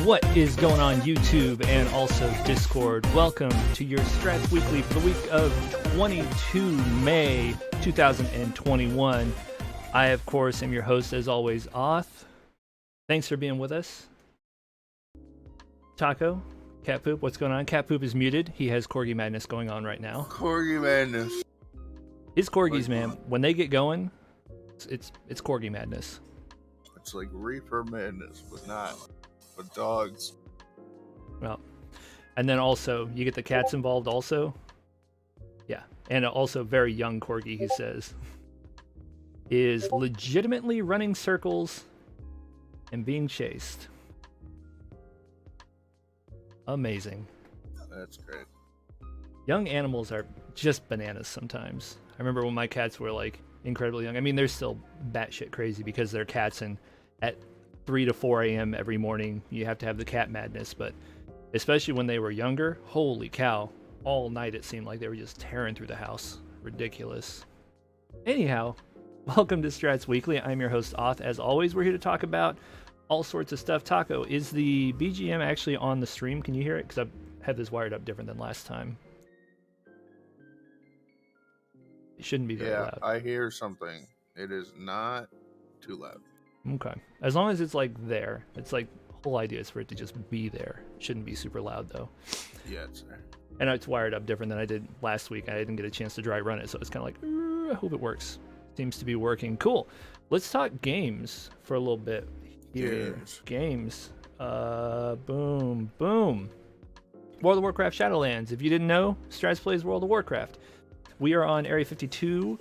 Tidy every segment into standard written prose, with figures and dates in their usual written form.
What is going on YouTube and also Discord? Welcome to your Strats Weekly for the week of 22 May 2021. I, of course, am your host, as always, Oth. Thanks for being with us. Taco, Cat Poop, what's going on? Cat Poop is muted. He has Corgi Madness going on right now. Corgi Madness. His Corgis, man, when they get going, it's Corgi Madness. It's like Reaper Madness, but not. With dogs. Well, and then also you get the cats involved also. Yeah, and also very young Corgi, he says, is legitimately running circles and being chased. Amazing. That's great. Young animals are just bananas sometimes. I remember when my cats were like incredibly young. I mean, they're still batshit crazy because they're cats, and at 3 to 4 a.m. every morning you have to have the cat madness, but especially when they were younger, holy cow, all night it seemed like they were just tearing through the house. Ridiculous. Anyhow, welcome to Strats Weekly. I'm your host Oth. As always, we're here to talk about all sorts of stuff. Taco, is the BGM actually on the stream? Can you hear it? Because I have this wired up different than last time. It shouldn't be very loud. I hear something. It is not too loud. Okay. As long as it's like there. It's like the whole idea is for it to just be there. It shouldn't be super loud though. Yeah, it's there. And it's wired up different than I did last week. I didn't get a chance to dry run it, so it's kind of like, I hope it works. Seems to be working. Cool. Let's talk games for a little bit here. Games. Boom. World of Warcraft Shadowlands. If you didn't know, Strats plays World of Warcraft. We are on Area 52.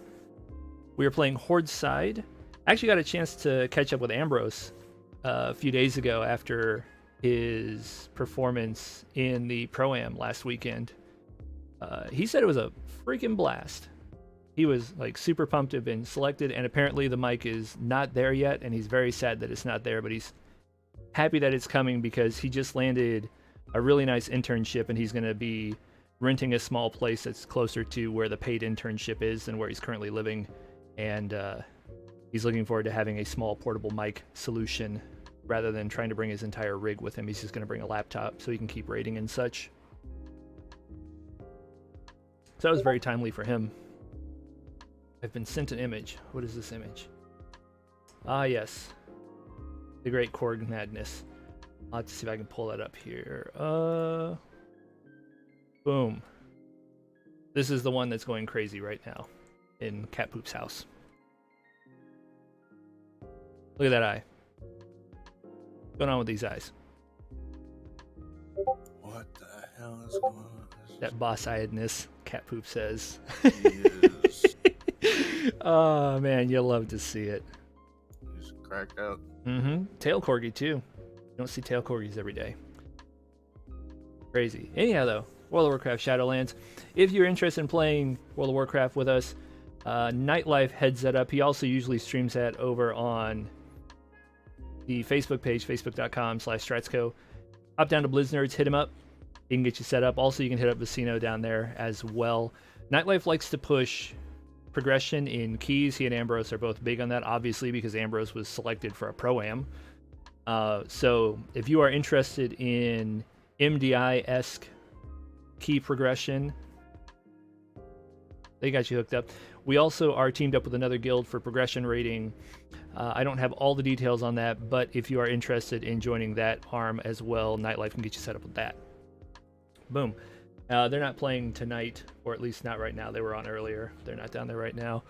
We are playing Horde side. I actually got a chance to catch up with Ambrose a few days ago after his performance in the Pro-Am last weekend. He said it was a freaking blast. He was like super pumped to have been selected, and apparently the mic is not there yet, and he's very sad that it's not there, but he's happy that it's coming because he just landed a really nice internship, and he's going to be renting a small place that's closer to where the paid internship is than where he's currently living, and he's looking forward to having a small portable mic solution rather than trying to bring his entire rig with him. He's just going to bring a laptop so he can keep raiding and such. So that was very timely for him. I've been sent an image. What is this image? Ah, yes. The Great Korg Madness. I'll have to see if I can pull that up here. Boom. This is the one that's going crazy right now in Cat Poop's house. Look at that eye. What's going on with these eyes? What the hell is going on? That boss-eyedness, Cat Poop says. Yes. Oh, man, you'll love to see it. He's cracked out. Tail Corgi, too. You don't see tail Corgis every day. Crazy. Anyhow, though, World of Warcraft Shadowlands. If you're interested in playing World of Warcraft with us, Nightlife heads that up. He also usually streams that over on the Facebook page, facebook.com/stratsco. Hop down to Blizznerds, hit him up. He can get you set up. Also, you can hit up Vicino down there as well. Nightlife likes to push progression in keys. He and Ambrose are both big on that, obviously, because Ambrose was selected for a Pro-Am. So if you are interested in MDI-esque key progression, they got you hooked up. We also are teamed up with another guild for progression rating. I don't have all the details on that, but if you are interested in joining that arm as well, Nightlife can get you set up with that. Boom. They're not playing tonight, or at least not right now. They were on earlier. They're not down there right now.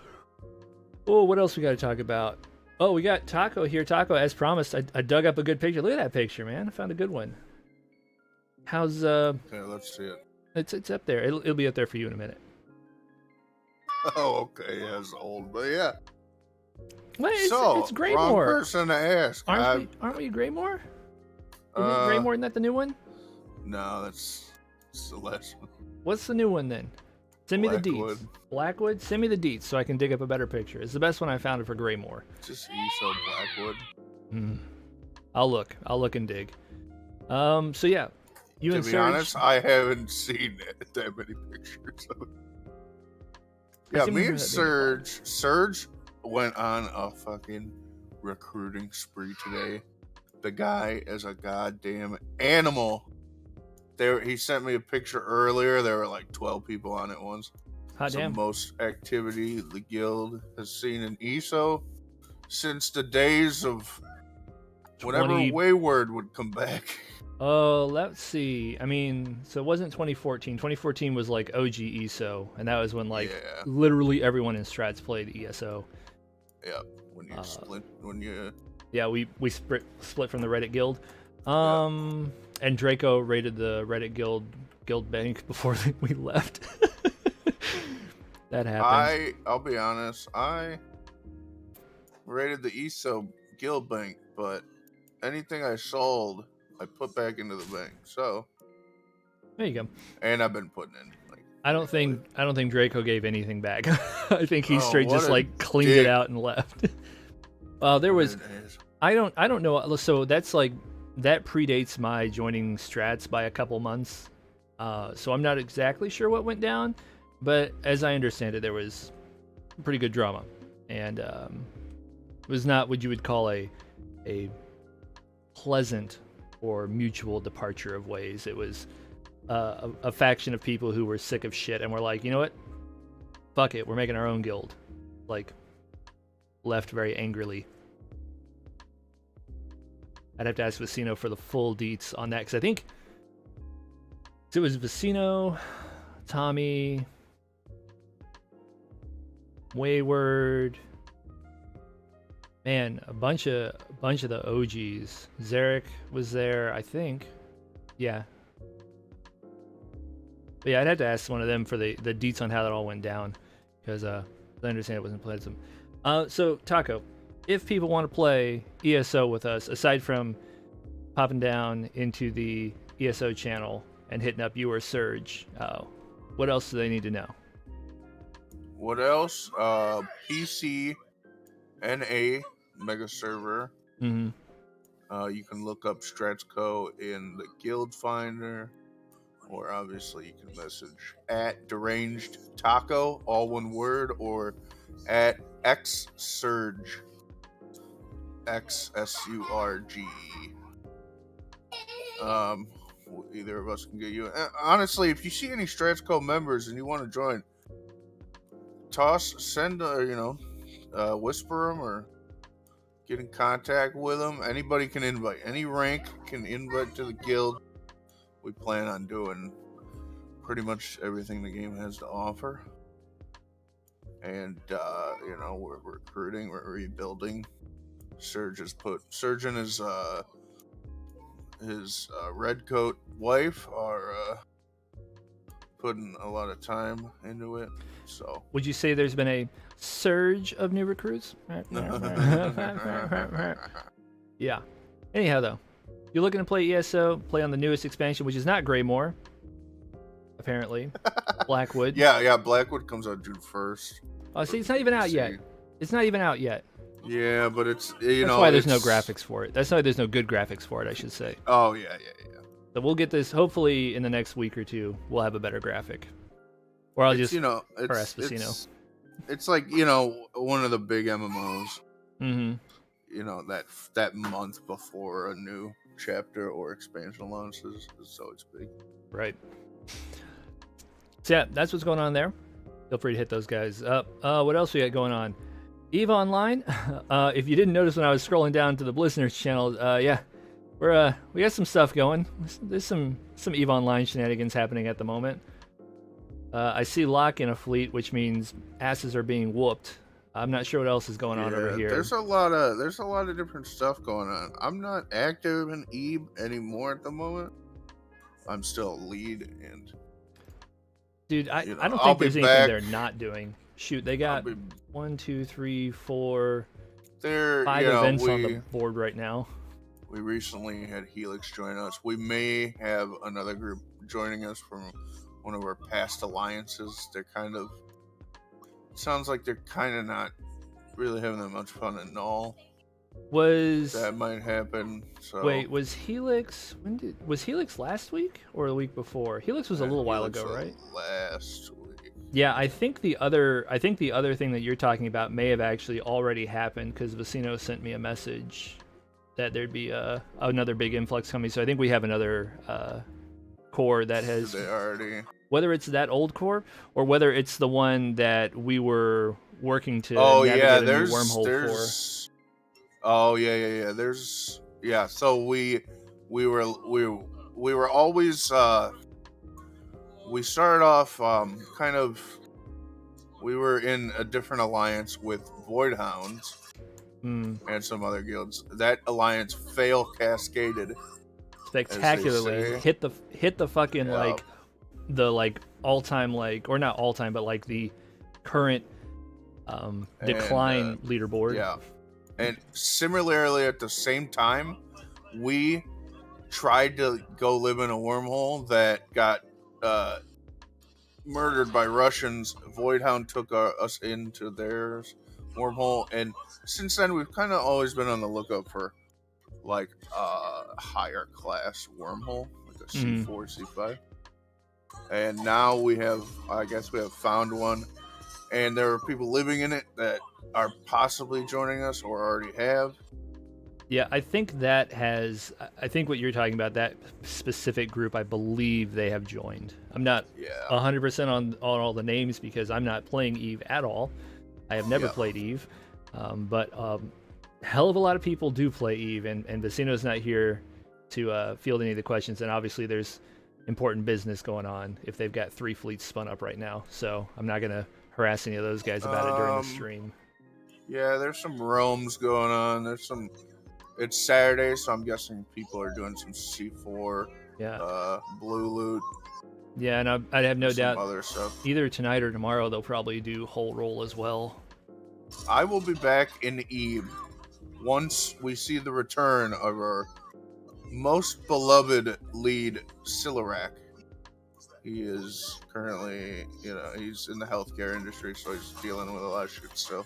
Oh, what else we got to talk about? Oh, we got Taco here. Taco, as promised, I dug up a good picture. Look at that picture, man. I found a good one. How's Okay, let's see it. It's up there. It'll be up there for you in a minute. Oh, okay. Yeah, it's old, but yeah. What? So, It's wrong Greymore. person to ask. Aren't we Greymore? Isn't Greymore, isn't that the new one? No, that's the last one. What's the new one then? Send me the Blackwood. deets. Blackwood? Send me the deets so I can dig up a better picture. It's the best one I found for Greymore. Just ESO Blackwood. I'll look and dig. So yeah. You To and be Surge, honest, I haven't seen that many pictures of it. Yeah, me and Surge went on a fucking recruiting spree today. The guy is a goddamn animal. He sent me a picture earlier. There were like 12 people on it once. hot So damn. most activity the guild has seen in ESO since the days of whenever 20 Wayward would come back. Oh, let's see. I mean, so it wasn't 2014. 2014 was like OG ESO, and that was when like Yeah. literally everyone in Strats played ESO. Yeah, when you Yeah, we split from the Reddit guild. And Draco raided the Reddit guild bank before we left. That happened. I'll be honest, I raided the ESO guild bank, but anything I sold I put back into the bank. So There you go. and I've been putting in like I don't think Draco gave anything back. I think he straight what just a like cleaned dick. it out and left. Well, there was I don't know. So that's like that predates my joining Strats by a couple months. So I'm not exactly sure what went down, but as I understand it, there was pretty good drama, and it was not what you would call a pleasant or mutual departure of ways. It was a faction of people who were sick of shit and were like, you know what? Fuck it, we're making our own guild. Like, left very angrily. I'd have to ask Vicino for the full deets on that, because I think it was Vicino, Tommy, Wayward, man, a bunch of the OGs. Zarek was there, I think. Yeah. But yeah, I'd have to ask one of them for the deets on how that all went down, because I understand it wasn't pleasant. So Taco, if people want to play ESO with us, aside from popping down into the ESO channel and hitting up you or Surge, what else do they need to know? What else? PC NA Mega Server. Mm-hmm. You can look up Stratsco in the Guild Finder, or obviously you can message at Deranged Taco, all one word, or at XSurge, XSURGE. Either of us can get you. Honestly, if you see any Stratsco members and you want to join, send whisper them or get in contact with them. Anybody can invite. Any rank can invite to the guild. We plan on doing pretty much everything the game has to offer. And, we're recruiting, we're rebuilding. Surgeon his Redcoat wife are putting a lot of time into it. So Would you say there's been a surge of new recruits? Yeah. Anyhow, though, you're looking to play ESO, play on the newest expansion, which is not Greymore, apparently. Blackwood. Yeah, Blackwood comes out June 1st. Oh, see, it's not even out yet. It's not even out yet. Yeah, but it's That's why there's no graphics for it. That's why there's no good graphics for it, I should say. Oh yeah. So we'll get this hopefully in the next week or two. We'll have a better graphic, or I'll just harass Vicino. It's like one of the big MMOs. Mm-hmm. That month before a new chapter or expansion launches, so it's big. Right. So yeah, that's what's going on there. Feel free to hit those guys up. What else we got going on? EVE Online. If you didn't notice when I was scrolling down to the listeners channel, we got some stuff going. There's some EVE Online shenanigans happening at the moment. I see Lock in a fleet, which means asses are being whooped. I'm not sure what else is going on over here. There's a lot of different stuff going on. I'm not active in EVE anymore at the moment. I'm still a lead, and dude, I don't think there's anything they're not doing. shoot, they got 1, 2, 3, 4, There, 5 you know, events on the board right now. We recently had Helix join us. We may have another group joining us from one of our past alliances. They're kind of, sounds like they're kind of not really having that much fun at all. That might happen. So wait, was Helix last week or the week before? Helix was a little while ago, right? Last week. Yeah, I think the other thing that you're talking about may have actually already happened, because Vecino sent me a message that there'd be another big influx coming. So I think we have another core that has, they already, whether it's that old core or whether it's the one that we were working to navigate a new wormhole for. Oh yeah. So we were always we started off kind of, we were in a different alliance with Voidhounds and some other guilds. That alliance fail cascaded spectacularly. Hit the fucking like all-time, like, or not all-time, but like the current decline leaderboard. Yeah. And similarly, at the same time, we tried to go live in a wormhole that got murdered by Russians. Voidhound took us into theirs wormhole, and since then we've kind of always been on the lookout for like a higher class wormhole, like a C4, C5. And now I guess we have found one, and there are people living in it that are possibly joining us or already have. Yeah, I think what you're talking about, that specific group, I believe they have joined. I'm not 100% on all the names because I'm not playing Eve at all. I have never played Eve. But hell of a lot of people do play Eve, and Vecino's not here to field any of the questions. And obviously there's important business going on if they've got 3 fleets spun up right now. So I'm not going to harass any of those guys about it during the stream. Yeah, there's some roams going on. It's Saturday, so I'm guessing people are doing some C4, blue loot. Yeah, and I have no doubt other stuff. Either tonight or tomorrow they'll probably do whole roll as well. I will be back in Eve once we see the return of our most beloved lead, Silarak. He is currently, he's in the healthcare industry, so he's dealing with a lot of shit still.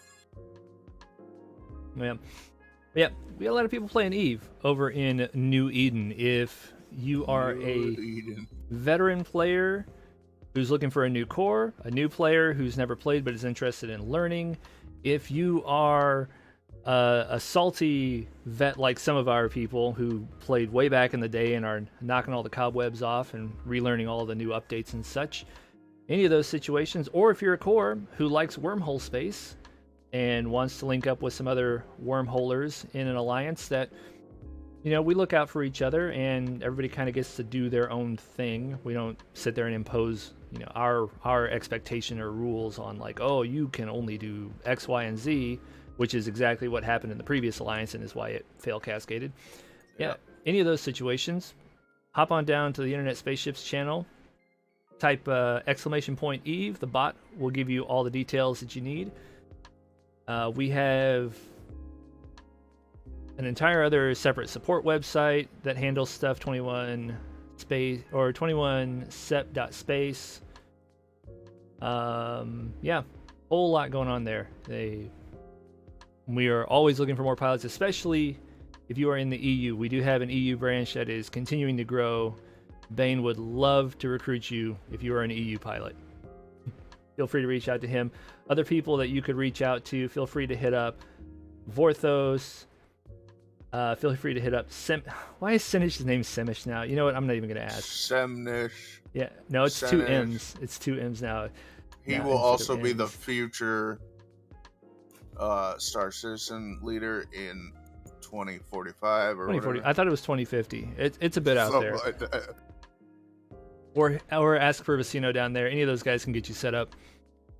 Yeah, we got a lot of people playing Eve over in New Eden. If you are veteran player who's looking for a new core, a new player who's never played but is interested in learning, if you are a salty vet like some of our people who played way back in the day and are knocking all the cobwebs off and relearning all the new updates and such, any of those situations, or if you're a core who likes wormhole space and wants to link up with some other wormholers in an alliance that, we look out for each other and everybody kind of gets to do their own thing. We don't sit there and impose, our expectation or rules on like, oh, you can only do X, Y, and Z, which is exactly what happened in the previous alliance and is why it fail cascaded. Yeah, any of those situations, hop on down to the Internet Spaceships channel, type !Eve, the bot will give you all the details that you need. We have an entire other separate support website that handles stuff, 21sep.space. Whole lot going on there. We are always looking for more pilots, especially if you are in the EU. We do have an EU branch that is continuing to grow. Bane would love to recruit you if you are an EU pilot. Feel free to reach out to him. Other people that you could reach out to, feel free to hit up Vorthos. Feel free to hit up Why is Sinish's name Semish now? You know what? I'm not even going to ask. Semnish. Yeah, no, it's Senish. 2 M's. It's 2 M's now. He will also be the future Star Citizen leader in 2045 or 2040. I thought it was 2050. It's a bit out there. Like that. Or ask for Vecino down there. Any of those guys can get you set up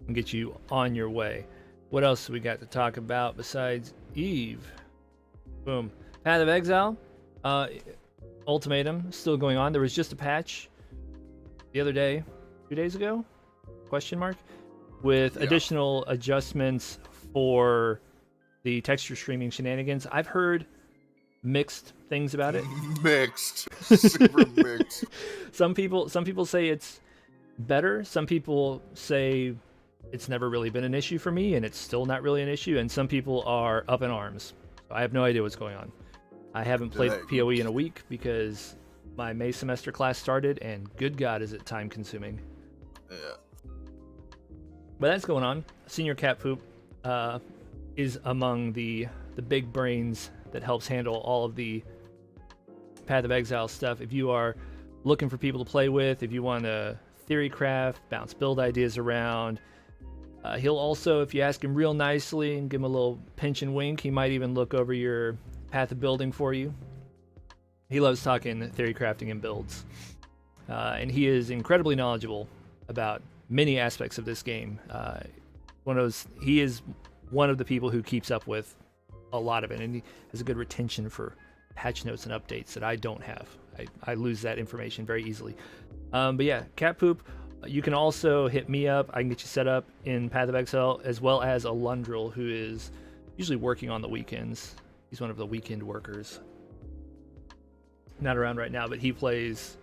and get you on your way. What else we got to talk about besides Eve? Boom. Path of Exile. Ultimatum still going on. There was just a patch the other day, 2 days ago? Question mark. with additional adjustments for the texture streaming shenanigans. I've heard mixed things about it. Mixed. Super mixed. Some people say it's better. Some people say it's never really been an issue for me and it's still not really an issue, and some people are up in arms. I have no idea what's going on. I haven't played PoE in a week because my May semester class started, and good God, is it time consuming. Yeah. But that's going on. Senior Cat Poop is among the big brains that helps handle all of the Path of Exile stuff. If you are looking for people to play with, if you want to theory craft, bounce build ideas around, he'll also, if you ask him real nicely and give him a little pinch and wink, he might even look over your path of building for you. He loves talking theory crafting and builds. And he is incredibly knowledgeable about many aspects of this game. He is one of the people who keeps up with a lot of it, and he has a good retention for patch notes and updates that I don't have. I lose that information very easily. But yeah, Cat Poop, you can also hit me up. I can get you set up in Path of Exile, as well as Alundril, who is usually working on the weekends. He's one of the weekend workers. Not around right now, but he plays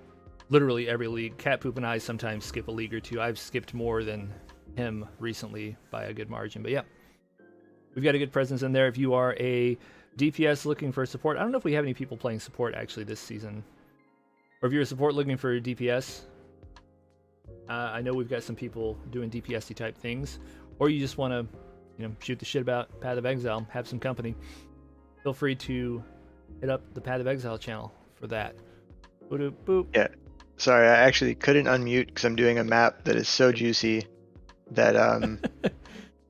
literally every league. Cat Poop and I sometimes skip a league or two. I've skipped more than him recently by a good margin. But yeah, we've got a good presence in there. If you are a DPS looking for support, I don't know if we have any people playing support actually this season. Or if you're a support looking for DPS, I know we've got some people doing DPS-y type things. Or you just want to, shoot the shit about Path of Exile, have some company. Feel free to hit up the Path of Exile channel for that. Boop, boop. Yeah. Sorry, I actually couldn't unmute because I'm doing a map that is so juicy that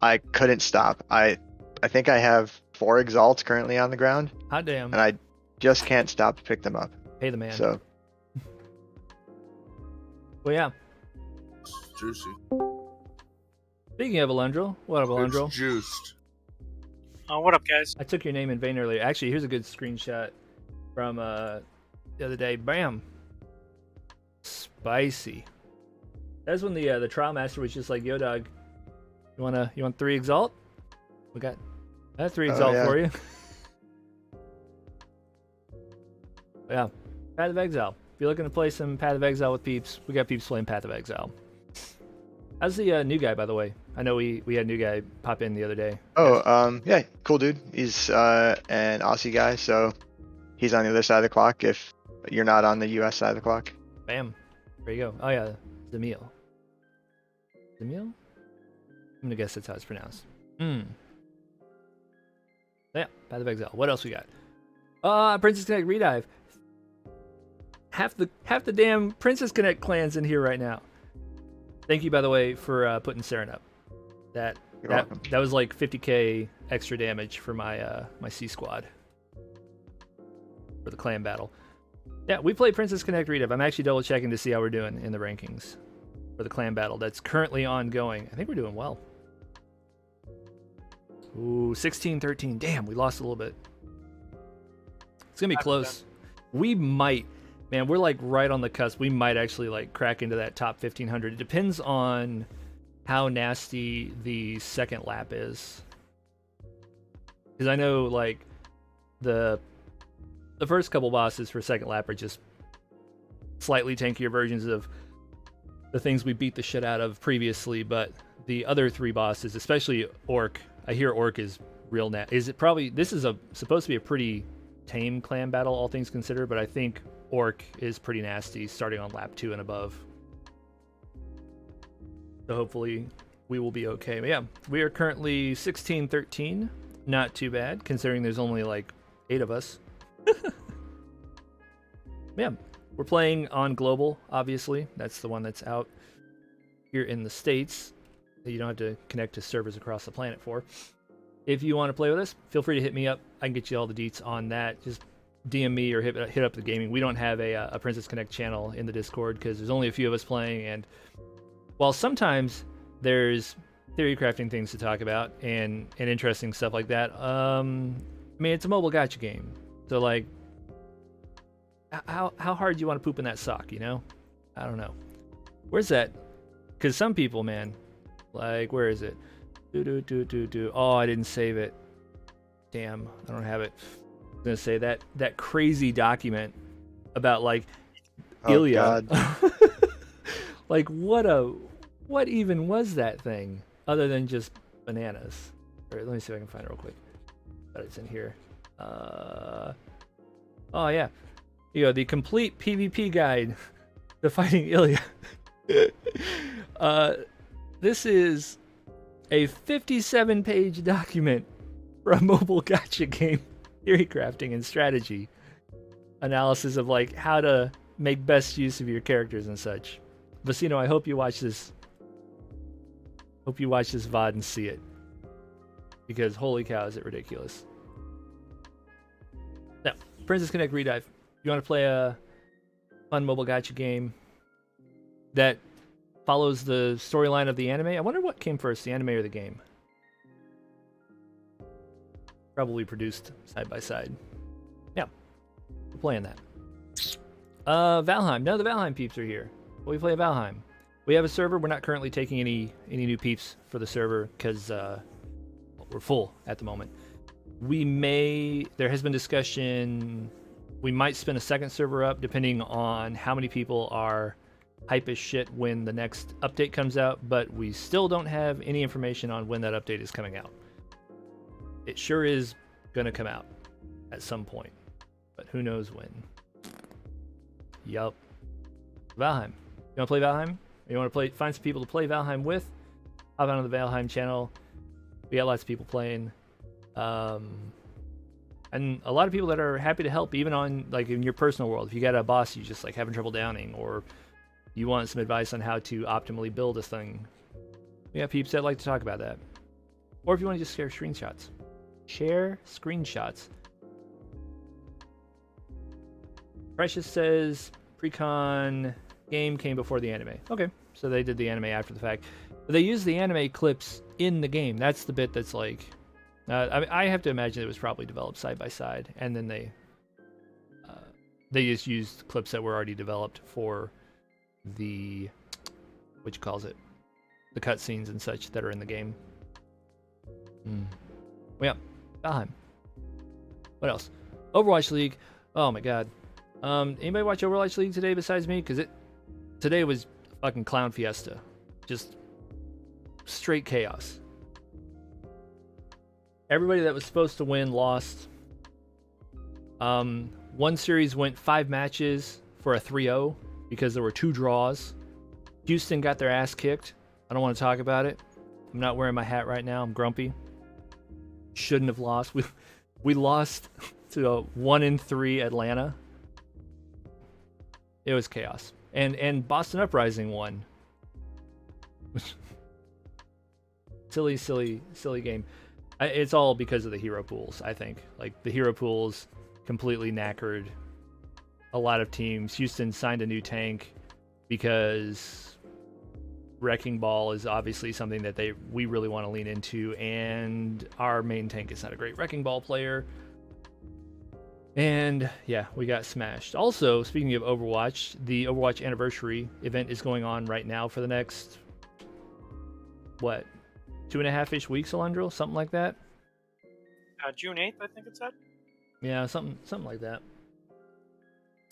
I couldn't stop. I think I have 4 exalts currently on the ground. Hot damn. And I just can't stop to pick them up. Pay the man. So. Well, yeah. It's juicy. Speaking of Alundril, what up, Alundril? It's juiced. What up, guys? I took your name in vain earlier. Actually, here's a good screenshot from the other day. Bam. Spicy. That's when the trial master was just like, "Yo, dog, you want 3 exalt? We got 3 exalt for you." Yeah, Path of Exile. If you're looking to play some Path of Exile with peeps, we got peeps playing Path of Exile. How's the new guy, by the way? I know we had a new guy pop in the other day. Oh, yeah, cool dude. He's an Aussie guy, so he's on the other side of the clock if you're not on the US side of the clock. Bam. There you go. Oh yeah, Zamil. Zamil? I'm gonna guess that's how it's pronounced. Yeah, Path of Exile. What else we got? Princess Connect Redive. Half the damn Princess Connect clans in here right now. Thank you, by the way, for putting Saren up. That was like 50k extra damage for my my C squad for the clan battle. Yeah, we played Princess Connect Redive. I'm actually double checking to see how we're doing in the rankings for the clan battle that's currently ongoing. I think we're doing well. Ooh, 16-13. Damn, we lost a little bit. It's gonna be close. We might, man, we're like right on the cusp. We might actually like crack into that top 1500. It depends on how nasty the second lap is. Because I know like the first couple bosses for second lap are just slightly tankier versions of the things we beat the shit out of previously, but the other 3 bosses, especially Orc, I hear Orc is real this is supposed to be a pretty tame clan battle, all things considered, but I think Orc is pretty nasty starting on lap 2 and above. So hopefully we will be okay. But yeah, we are currently 16-13. Not too bad, considering there's only like 8 of us. Yeah, we're playing on global, obviously. That's the one that's out here in the States that you don't have to connect to servers across the planet for. If you want to play with us, feel free to hit me up. I can get you all the deets on that. Just DM me or hit up the gaming. We don't have a Princess Connect channel in the Discord because there's only a few of us playing, and while sometimes there's theory crafting things to talk about and interesting stuff like that, I mean, it's a mobile gacha game. So like, how hard do you want to poop in that sock, I don't know. Where's that? Because some people, man, Like, where is it? Oh, I didn't save it. Damn, I don't have it. I was gonna say that crazy document about like Ilya. God. Like what even was that thing other than just bananas? All right, let me see if I can find it real quick. But it's in here. Oh yeah. You go, the complete PvP guide to fighting Ilya. This is a 57-page document for a mobile gacha game theory crafting and strategy analysis of like how to make best use of your characters and such. Vecino, I hope you watch this. Hope you watch this VOD and see it. Because holy cow, is it ridiculous. Now, Princess Connect Redive. You want to play a fun mobile gacha game that follows the storyline of the anime? I wonder what came first, the anime or the game? Probably produced side by side. Yeah, we're playing that. Valheim. No, the Valheim peeps are here. We play Valheim. We have a server. We're not currently taking any new peeps for the server because we're full at the moment. There has been discussion, we might spin a second server up depending on how many people are hype as shit when the next update comes out, but we still don't have any information on when that update is coming out. It sure is gonna come out at some point, but who knows when. Yup. Valheim. You wanna play Valheim? You wanna find some people to play Valheim with? Hop on the Valheim channel. We got lots of people playing. And a lot of people that are happy to help, even on like in your personal world. If you got a boss you just like having trouble downing, or you want some advice on how to optimally build a thing, we got peeps that like to talk about that. Or if you want to just share screenshots. Share screenshots. Precious says Precon game came before the anime. Okay, so they did the anime after the fact. But they used the anime clips in the game. That's the bit that's like... I have to imagine it was probably developed side by side, and then they just used clips that were already developed for the... what you calls it? The cutscenes and such that are in the game. Well, yeah, Valheim. What else? Overwatch League. Oh my god. Anybody watch Overwatch League today besides me? Because today was fucking clown fiesta. Just straight chaos. Everybody that was supposed to win lost. One series went 5 matches for a 3-0 because there were 2 draws. Houston got their ass kicked. I don't want to talk about it. I'm not wearing my hat right now. I'm grumpy. Shouldn't have lost. We lost to a 1-3 Atlanta. It was chaos. And Boston Uprising won. silly game. It's all because of the hero pools, I think. Like, the hero pools completely knackered a lot of teams. Houston signed a new tank because Wrecking Ball is obviously something that we really want to lean into, and our main tank is not a great Wrecking Ball player. And yeah, we got smashed. Also, speaking of Overwatch, the Overwatch Anniversary event is going on right now for the next, what, 2.5-ish weeks, Alondro? Something like that? June 8th, I think it said. Yeah, something like that.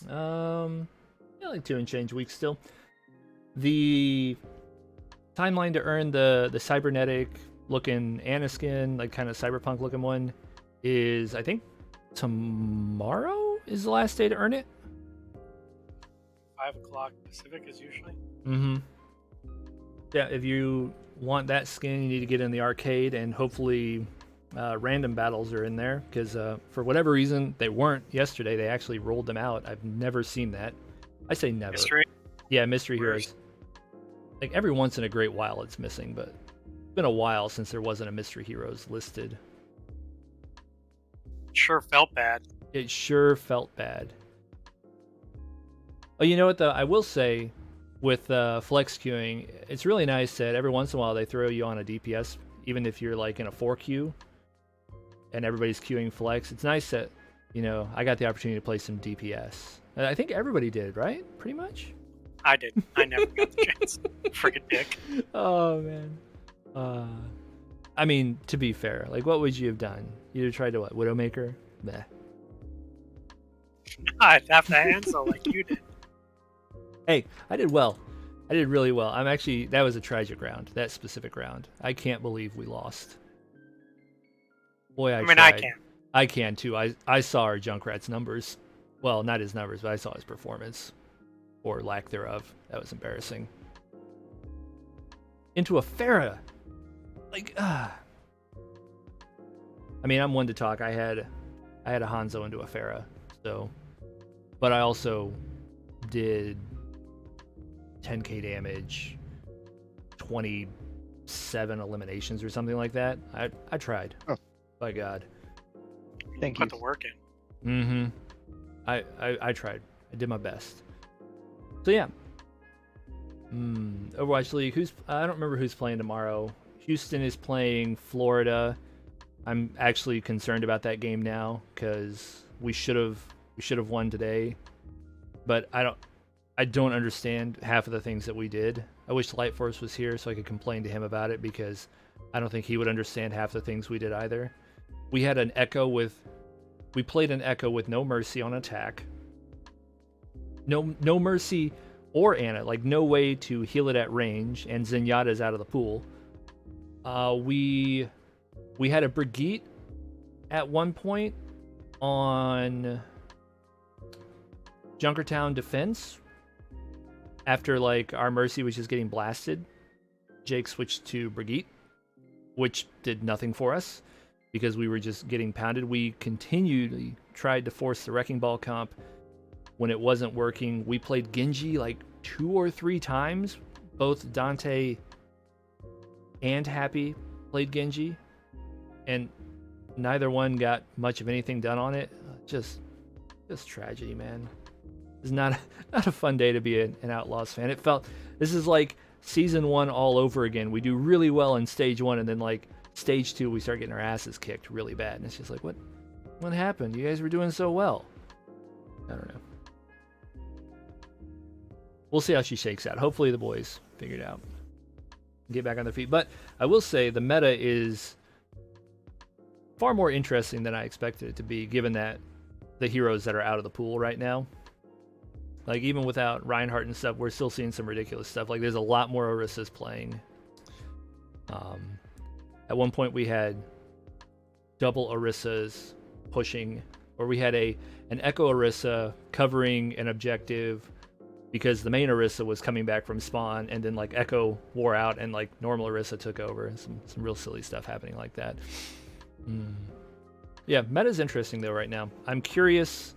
Yeah, like 2 and change weeks still. The timeline to earn the cybernetic looking Anna skin, like kind of cyberpunk looking one, is, I think, tomorrow is the last day to earn it. 5 o'clock Pacific is usually. Mm-hmm. Yeah, if you want that skin, you need to get in the arcade, and hopefully random battles are in there, because for whatever reason they weren't yesterday. They actually rolled them out. I've never seen that. I say never. Mystery? Yeah, Mystery Heroes. Like, every once in a great while it's missing, but it's been a while since there wasn't a Mystery Heroes listed. Sure felt bad. It sure felt bad. Oh, you know what though? I will say, with flex queuing, it's really nice that every once in a while they throw you on a DPS, even if you're like in a 4 queue and everybody's queuing flex. It's nice that, you know, I got the opportunity to play some DPS. And I think everybody did, right? Pretty much. I did. I never got the chance. Friggin' dick. Oh man. I mean, to be fair, like, what would you have done? You'd have tried to what? Widowmaker? Meh. I'd have to Hansel like you did. Hey, I did well. I did really well. That was a tragic round, that specific round. I can't believe we lost. Boy, I I tried. can. I can too. I saw our Junkrat's numbers. Well, not his numbers, but I saw his performance. Or lack thereof. That was embarrassing. Into a Farah. Like, I mean, I'm one to talk. I had a Hanzo into a Farah, so, but I also did 10k damage, 27 eliminations or something like that. I tried. Oh. By God. Thank Put you. the work in. Mm-hmm. I tried. I did my best. So yeah. Overwatch League. I don't remember who's playing tomorrow. Houston is playing Florida. I'm actually concerned about that game now because we should have won today. But I don't understand half of the things that we did. I wish Light Force was here so I could complain to him about it because I don't think he would understand half the things we did either. We played an Echo with no Mercy on attack. No Mercy or Ana, like no way to heal it at range, and Zenyatta's out of the pool. We had a Brigitte at one point on Junkertown defense. After like our Mercy was just getting blasted, Jake switched to Brigitte, which did nothing for us because we were just getting pounded. We continually tried to force the Wrecking Ball comp. When it wasn't working, we played Genji like 2 or 3 times. Both Dante and Happy played Genji, and neither one got much of anything done on it. Just tragedy, man. It's not a fun day to be an Outlaws fan. This is like season 1 all over again. We do really well in stage 1, and then like stage 2 we start getting our asses kicked really bad, and it's just like, what happened? You guys were doing so well. I don't know. We'll see how she shakes out. Hopefully the boys figure it out, get back on their feet. But I will say the meta is far more interesting than I expected it to be, given that the heroes that are out of the pool right now, like even without Reinhardt and stuff, we're still seeing some ridiculous stuff. Like there's a lot more Orissas playing. At one point we had double Orissas pushing, or we had an Echo Orisa covering an objective because the main Orisa was coming back from spawn, and then like Echo wore out and like normal Orisa took over. Some real silly stuff happening like that. Yeah, meta's interesting though right now. I'm curious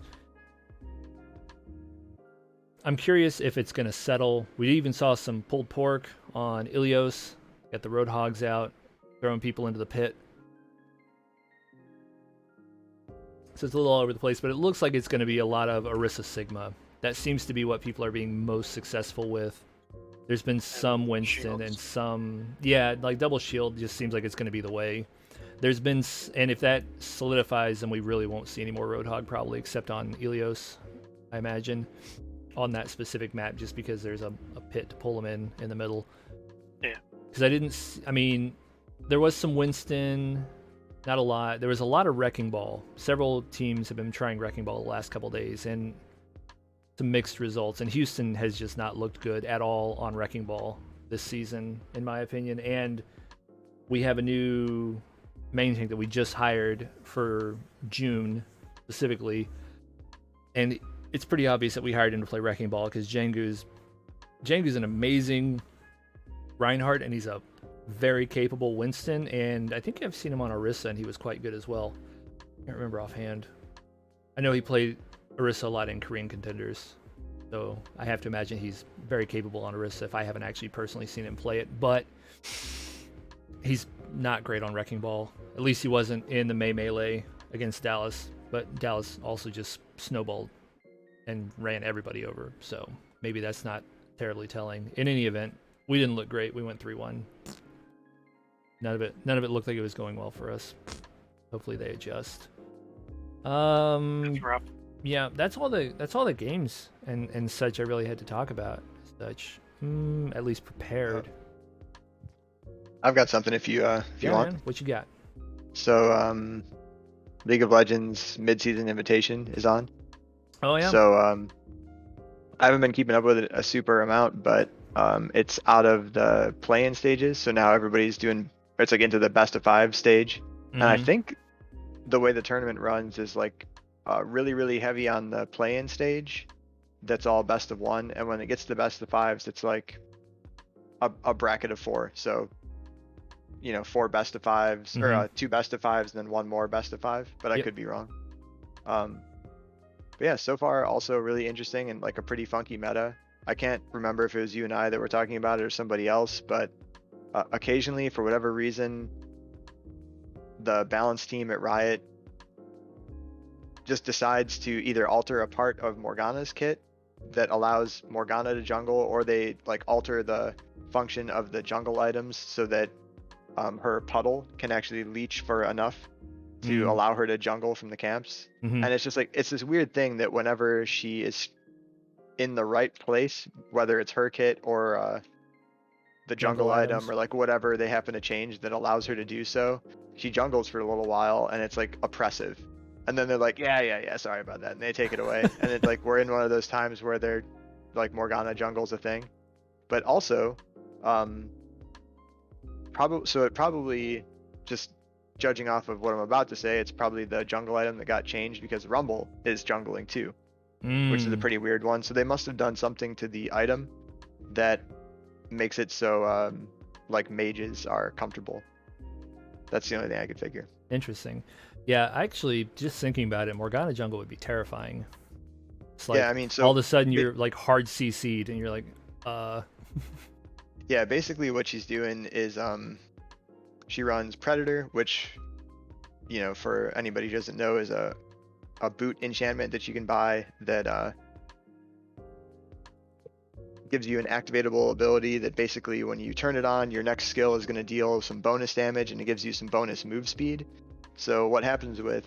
if it's going to settle. We even saw some pulled pork on Ilios. Got the Roadhogs out, throwing people into the pit. So it's a little all over the place, but it looks like it's going to be a lot of Orisa Sigma. That seems to be what people are being most successful with. There's been some Winston and some... Yeah, like double shield just seems like it's going to be the way. There's been... And if that solidifies, then we really won't see any more Roadhog probably, except on Ilios, I imagine. On that specific map, just because there's a pit to pull them in the middle. Yeah. Because I mean, there was some Winston... Not a lot. There was a lot of Wrecking Ball. Several teams have been trying Wrecking Ball the last couple days, and some mixed results. And Houston has just not looked good at all on Wrecking Ball this season, in my opinion. And we have a new main tank that we just hired for June, specifically. And it's pretty obvious that we hired him to play Wrecking Ball because Jengu's an amazing Reinhardt, and he's a very capable Winston, and I think I've seen him on Orisa, and he was quite good as well. I can't remember offhand. I know he played Orisa a lot in Korean Contenders, so I have to imagine he's very capable on Orisa if I haven't actually personally seen him play it, but he's not great on Wrecking Ball. At least he wasn't in the melee against Dallas, but Dallas also just snowballed and ran everybody over, so maybe that's not terribly telling. In any event, we didn't look great. We went 3-1. None of it looked like it was going well for us. Hopefully they adjust. That's rough. Yeah, that's all the games and such I really had to talk about. Such, at least prepared. I've got something if you want. Man, what you got? So League of Legends mid-season invitation is on. Oh yeah. So I haven't been keeping up with it a super amount, but it's out of the play-in stages. So now everybody's doing, it's like into the best of 5 stage. And I Mhm. think the way the tournament runs is like really, really heavy on the play-in stage. That's all best of 1. And when it gets to the best of 5s, it's like a bracket of 4. So, 4 best of 5s or 2 best of 5s and then 1 more best of 5. But I Yep. could be wrong. But yeah, so far also really interesting and like a pretty funky meta. I can't remember if it was you and I that were talking about it or somebody else, but occasionally, for whatever reason, the balance team at Riot just decides to either alter a part of Morgana's kit that allows Morgana to jungle, or they like alter the function of the jungle items so that her puddle can actually leech for enough to allow her to jungle from the camps. Mhm. And it's just like, it's this weird thing that whenever she is in the right place, whether it's her kit or the jungle item items. or like whatever they happen to change that allows her to do so, she jungles for a little while and it's like oppressive. And then they're like, yeah, sorry about that. And they take it away. And it's like, we're in one of those times where they're like Morgana jungle's a thing. But also, probably just judging off of what I'm about to say, it's probably the jungle item that got changed because Rumble is jungling too, which is a pretty weird one. So they must have done something to the item that makes it so like mages are comfortable. That's the only thing I could figure. Interesting. Yeah, actually, just thinking about it, Morgana jungle would be terrifying. It's like Yeah, I mean, so all of a sudden you're like hard CC'd and you're like, Yeah, basically what she's doing is she runs Predator, which, for anybody who doesn't know, is a boot enchantment that you can buy that gives you an activatable ability that basically when you turn it on, your next skill is going to deal some bonus damage and it gives you some bonus move speed. So what happens with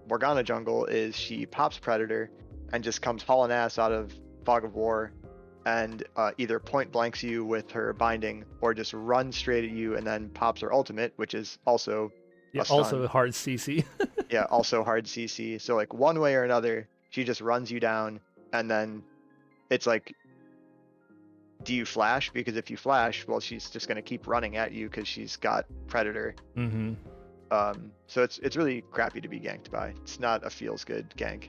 Morgana jungle is she pops Predator and just comes hauling ass out of Fog of War and either point blanks you with her binding or just runs straight at you and then pops her ultimate, which is also yeah, a stun. also hard CC. Yeah, also hard CC. So like one way or another, she just runs you down and then it's like, do you flash? Because if you flash, well, she's just going to keep running at you because she's got Predator. Mm-hmm. So it's really crappy to be ganked by. It's not a feels good gank.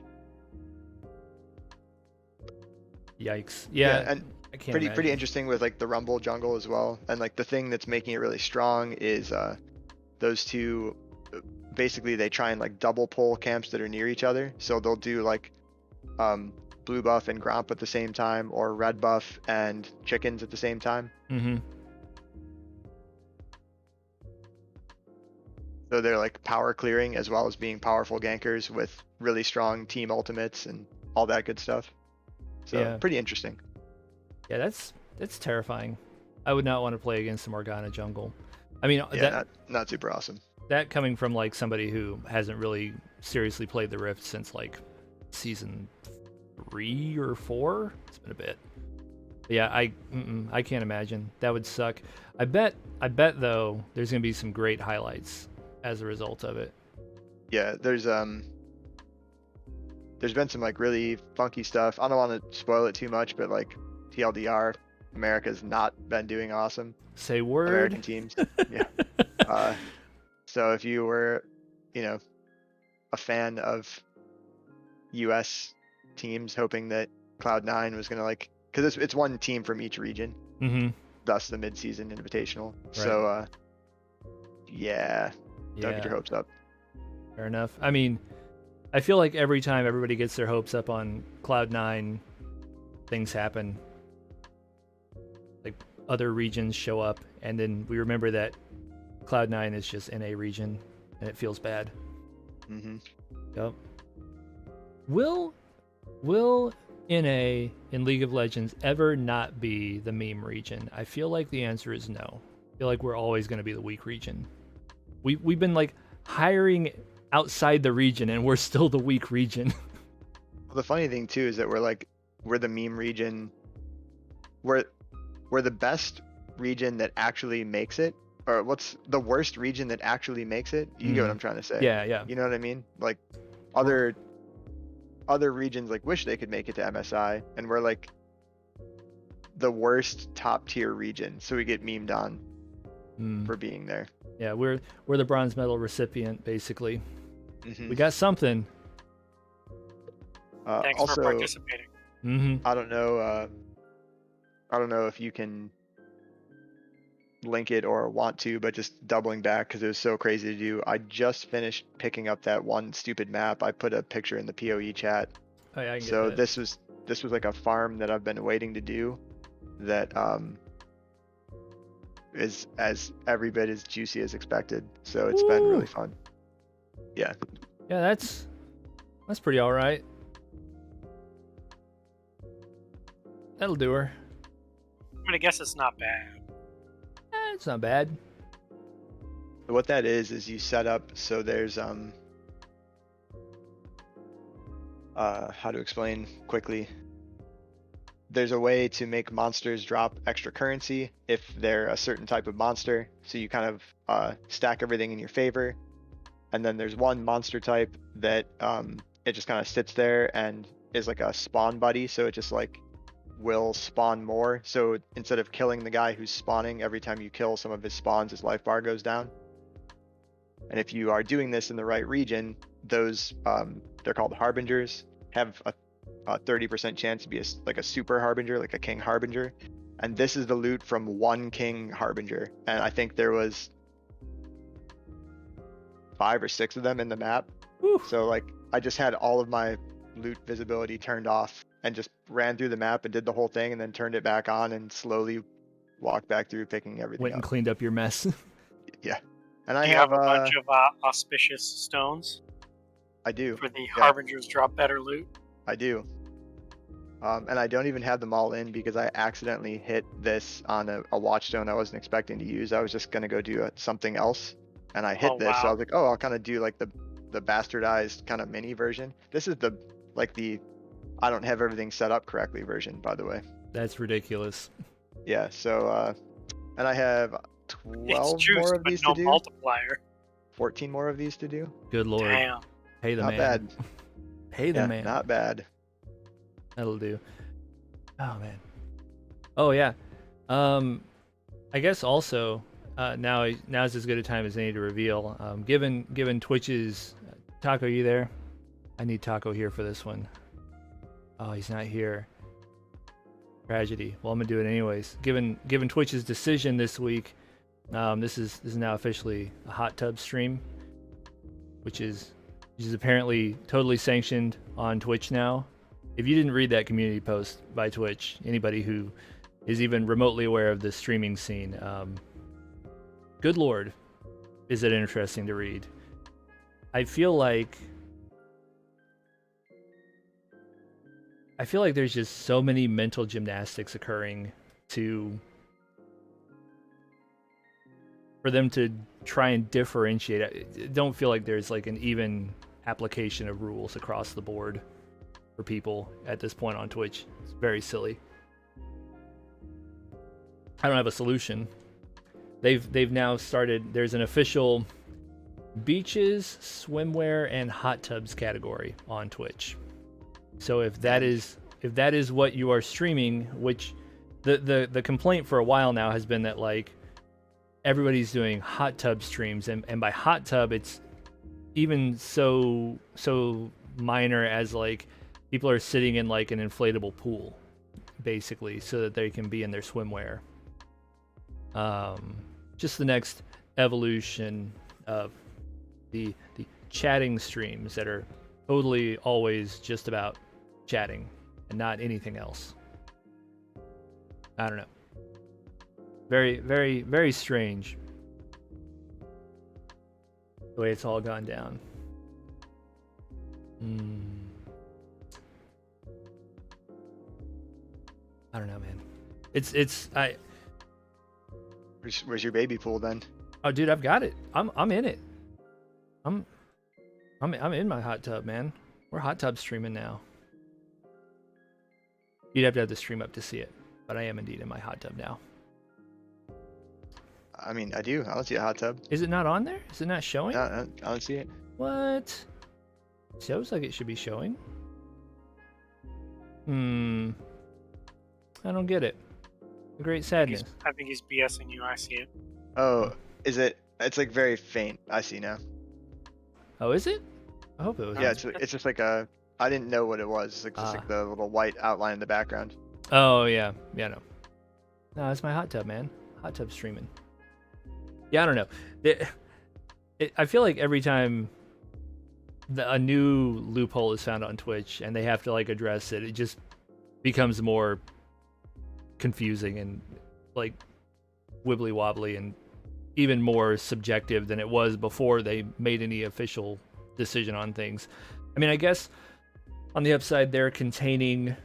Yikes. Yeah, and I can't pretty imagine. interesting with like the Rumble jungle as well. And like the thing that's making it really strong is those two. Basically, they try and like double pull camps that are near each other. So they'll do like blue buff and Gromp at the same time, or red buff and chickens at the same time. Mm-hmm. So they're like power clearing as well as being powerful gankers with really strong team ultimates and all that good stuff. So Yeah. pretty interesting. Yeah, that's terrifying. I would not want to play against the Morgana jungle. I mean, Yeah, not super awesome. that coming from like somebody who hasn't really seriously played the Rift since like season 3 or 4. It's been a bit. But yeah, I can't imagine. That would suck. I bet though there's gonna be some great highlights as a result of it. Yeah, there's been some like really funky stuff. I don't want to spoil it too much, but like TLDR, America's not been doing awesome. Say word. American teams. Yeah. So if you were, a fan of US teams hoping that Cloud9 was going to because it's one team from each region, Mm-hmm. thus the mid-season invitational. Right. So, don't get your hopes up. Fair enough. I mean, I feel like every time everybody gets their hopes up on Cloud9, things happen. Like other regions show up, and then we remember that Cloud9 is just in a region, and it feels bad. Mm-hmm. Yep. Will NA in League of Legends ever not be the meme region? I feel like the answer is no. I feel like we're always going to be the weak region. We've been like hiring outside the region, and we're still the weak region. Well, the funny thing too is that we're the meme region. We're the best region that actually makes it, or what's the worst region that actually makes it. You get what I'm trying to say. Yeah. You know what I mean? Like other regions like wish they could make it to MSI, and we're like the worst top tier region, so we get memed on for being there. Yeah, we're the bronze medal recipient basically. Mm-hmm. We got something. Thanks also, for participating. I don't know if you can link it or want to, but just doubling back because it was so crazy to do. I just finished picking up that one stupid map. I put a picture in the PoE chat. Oh, yeah, I can So get that. this was like a farm that I've been waiting to do that is as every bit as juicy as expected. So it's been really fun. Yeah. Yeah, that's pretty all right. That'll do her. I'm gonna guess it's not bad. It's not bad. What that is you set up so there's how to explain quickly. There's a way to make monsters drop extra currency if they're a certain type of monster. So you kind of stack everything in your favor. And then there's one monster type that it just kind of sits there and is like a spawn buddy. So it just like will spawn more. So instead of killing the guy who's spawning, every time you kill some of his spawns, his life bar goes down. And if you are doing this in the right region, those they're called harbingers, have a 30% chance to be like a super harbinger, like a king harbinger. And this is the loot from one king harbinger. And I think there was 5 or 6 of them in the map. Whew. So like I just had all of my loot visibility turned off and just ran through the map and did the whole thing and then turned it back on and slowly walked back through picking everything Went up. and cleaned up your mess. Yeah. And I Do you have have a bunch of auspicious stones I do. for the Yeah. harbingers drop better loot? I do. And I don't even have them all in because I accidentally hit this on a watchstone I wasn't expecting to use. I was just going to go do something else. And I hit Oh, this. So I wow. was like, oh, I'll kind of do like the bastardized kind of mini version. This is the I don't have everything set up correctly version, by the way. That's ridiculous. Yeah. So, and I have 12 It's juice, more of but these no to do. multiplier. 14 more of these to do. Good lord. Damn. Pay the Not man. bad. Pay the Yeah, man. not bad. That'll do. Oh man. Oh yeah. I guess also now's as good a time as any to reveal. Given Twitch's Taco, you there? I need Taco here for this one. Oh, he's not here. Tragedy. Well, I'm gonna do it anyways. Given Twitch's decision this week, this is now officially a hot tub stream, which is apparently totally sanctioned on Twitch now. If you didn't read that community post by Twitch, anybody who is even remotely aware of the streaming scene, good lord, is it interesting to read. I feel like there's just so many mental gymnastics occurring for them to try and differentiate. I don't feel like there's like an even application of rules across the board for people at this point on Twitch. It's very silly. I don't have a solution. They've now started, there's an official beaches, swimwear, and hot tubs category on Twitch. So if that is what you are streaming, which the complaint for a while now has been that like everybody's doing hot tub streams, and by hot tub it's even so minor as like people are sitting in like an inflatable pool basically so that they can be in their swimwear. Just the next evolution of the chatting streams that are totally always just about chatting and not anything else. I don't know. Very, very, very strange the way it's all gone down. I don't know, man. Where's your baby pool then? Oh, dude, I've got it. I'm in it. I'm in my hot tub, man. We're hot tub streaming now. You'd have to have the stream up to see it, but I am indeed in my hot tub now. I mean, I do. I don't see a hot tub. Is it not on there? Is it not showing? I don't see it. What? Shows like it should be showing. I don't get it. The great sadness. I think he's BSing you. I see it. Oh, is it? It's like very faint. I see now. Oh, is it? I hope it was. Yeah, it's just like a. I didn't know what it was. It's like just like the little white outline in the background. Oh yeah, no. No, it's my hot tub, man. Hot tub streaming. Yeah, I don't know. I feel like every time a new loophole is found on Twitch and they have to like address it, it just becomes more confusing and like wibbly wobbly and even more subjective than it was before they made any official decision on things. I mean, I guess on the upside, they're containing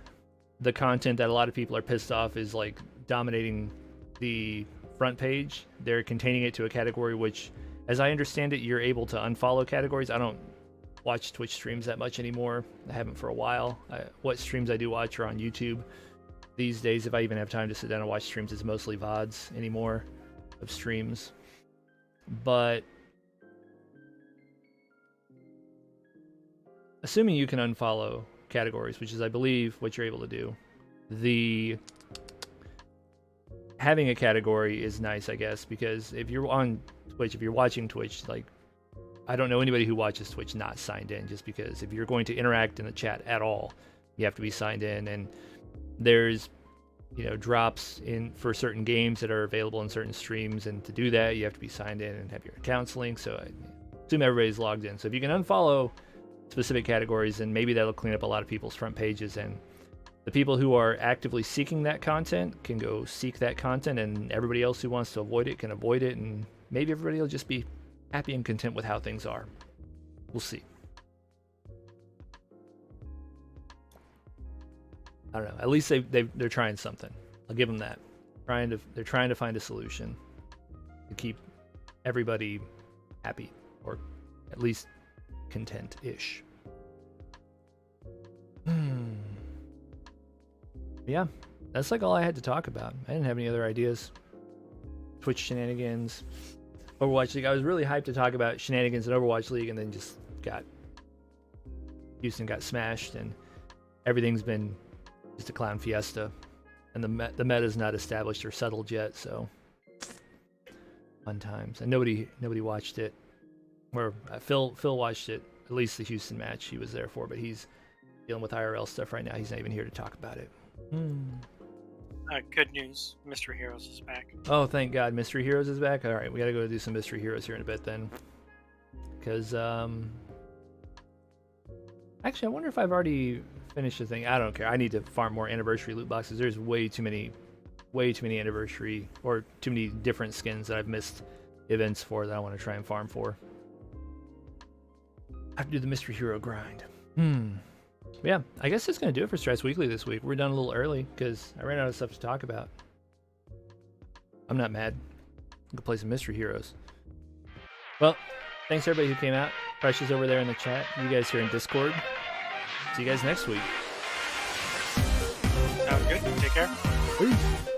the content that a lot of people are pissed off is like dominating the front page. They're containing it to a category which, as I understand it, you're able to unfollow categories. I don't watch Twitch streams that much anymore. I haven't for a while. What streams I do watch are on YouTube. These days, if I even have time to sit down and watch streams, it's mostly VODs anymore of streams. But assuming you can unfollow categories, which is, I believe, what you're able to do, having a category is nice, I guess, because if you're on Twitch, if you're watching Twitch, like, I don't know anybody who watches Twitch not signed in, just because if you're going to interact in the chat at all, you have to be signed in, and there's, drops in for certain games that are available in certain streams, and to do that, you have to be signed in and have your accounts linked, so I assume everybody's logged in. So if you can unfollow specific categories, then maybe that'll clean up a lot of people's front pages, and the people who are actively seeking that content can go seek that content, and everybody else who wants to avoid it can avoid it, and maybe everybody will just be happy and content with how things are. We'll see. I don't know. At least they're trying something. I'll give them that. They're trying to find a solution to keep everybody happy, or at least content-ish. Yeah, that's like all I had to talk about. I didn't have any other ideas. Twitch shenanigans, Overwatch League. I was really hyped to talk about shenanigans in Overwatch League, and then just Houston got smashed, and everything's been just a clown fiesta, and the meta's not established or settled yet. So fun times, and nobody watched it. Or Phil watched it, at least the Houston match he was there for, but he's dealing with IRL stuff right now. He's not even here to talk about it. Good news, Mystery Heroes is back. Oh, thank God, Mystery Heroes is back. All right, we gotta go do some Mystery Heroes here in a bit then, because actually, I wonder if I've already finished the thing. I don't care. I need to farm more anniversary loot boxes. There's way too many anniversary or too many different skins that I've missed events for that I want to try and farm for. I have to do the Mystery Hero grind. Yeah, I guess that's going to do it for Strats Weekly this week. We're done a little early because I ran out of stuff to talk about. I'm not mad. I can play some Mystery Heroes. Well, thanks everybody who came out. Precious over there in the chat. You guys here in Discord. See you guys next week. Sounds good. Take care. Peace.